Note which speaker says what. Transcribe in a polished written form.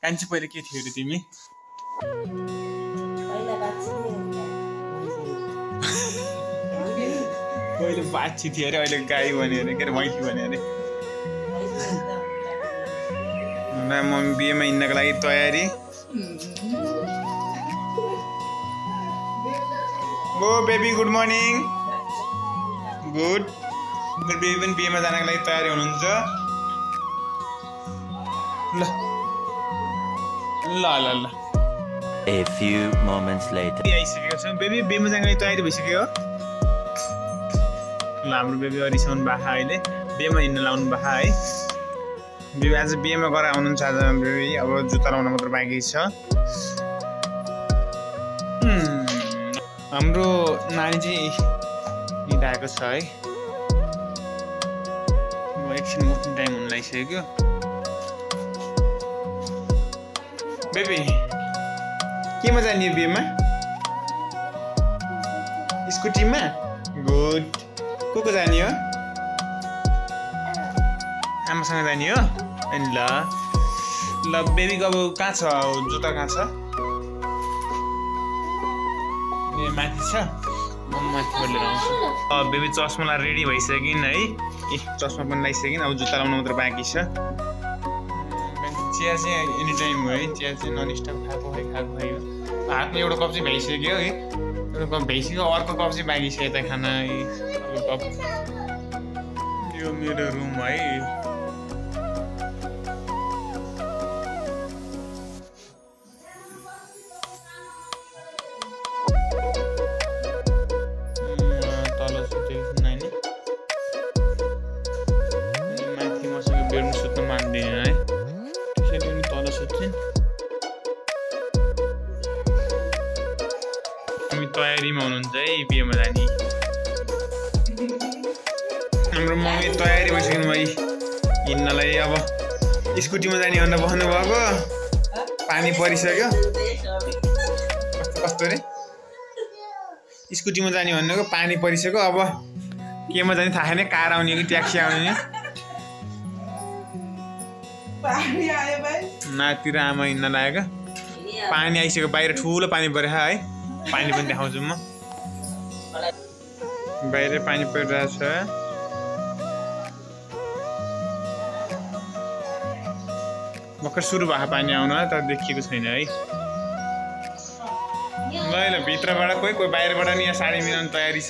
Speaker 1: कान्छी पहिले के थियो रे तिमी पहिले बाछी थियो अरे अहिले गाई भन्यो अरे के अरे मैठी भन्यो अरे मम्मी बिहेमा हिँड्नको लागि तयारी ओ बेबी गुड मर्निङ गुड मेरो बेबी पनि बिहेमा जानको लागि तयारी हुनुहुन्छ ल ल ल ल
Speaker 2: A few moments later
Speaker 1: आइसकेको छ बेबी बिहेमा जानको लागि तयारी भइसक्यो ल हाम्रो बेबी रिसाउनु भएको अहिले बिहेमा हिँड्न लाउनु भएको है बेबी आज बिहेमा गएर आउनुहुन्छ आज बेबी अब जुत्ता लाउन मात्र बाँकी छ हाम्रो नानी चाहिँ निदाएको छ है एकछिन उठ्ने टाइम हुन लागिसक्यो बेबी केमा जाने यो बिहेमा स्कुटीमा गुड को जाने हो आमासँग जाने हो अनि ल ल बेबीको अब कहाँ छ जुत्ता कहाँ छ ए माथि छ म माथिबाट लिएर आउँछु बेबी चस्मा लाएर रेडी भइसकिन् है ए चस्मा पनि लगाइसकिन् अब जुत्ता लाउनु मात्र बाँकी छ चिया चाहिँ एनी टाइम हो है चिया चाहिँ नन स्टप खाएको हातमा एउटा कप चाहिँ भइसक्यो है एउटा कप भइसक्यो अर्को कप चाहिँ बाँकी छ यता खाना कप यो मेरो रुम है तल सुतेको छु नानी माथि मसँग बेडमा सुत्न मान्दैन है त्यसैले पनि तल सुत्छन् हामी तयारीमा हुनुहुन्छ है बिहेमा जाने हाम्रो मम्मी तयारी भइसक्नु भाइ हिँड्नलाई अब स्कुटीमा जाने भनेर भन्नुभएको पानी परिसक्यो कस्तो रे स्कुटीमा जाने भनेको पानी परिसक्यो अब केमा जाने थाहा छैन कार आउने कि ट्याक्सी आउने नातिर आमा हिँड्न लागेको पानी आइसक्यो बाहिर ठुलो पानी परेछ है पानी पनि देखाउँछु म बाहिर पानी परिरहेछ भर्खर सुरु भएको पानी आउनु तर देखिएको छैन है ल ल भित्रबाट कोही बाहिरबाट नि यहाँ साडी मिलाउनु तयारी छ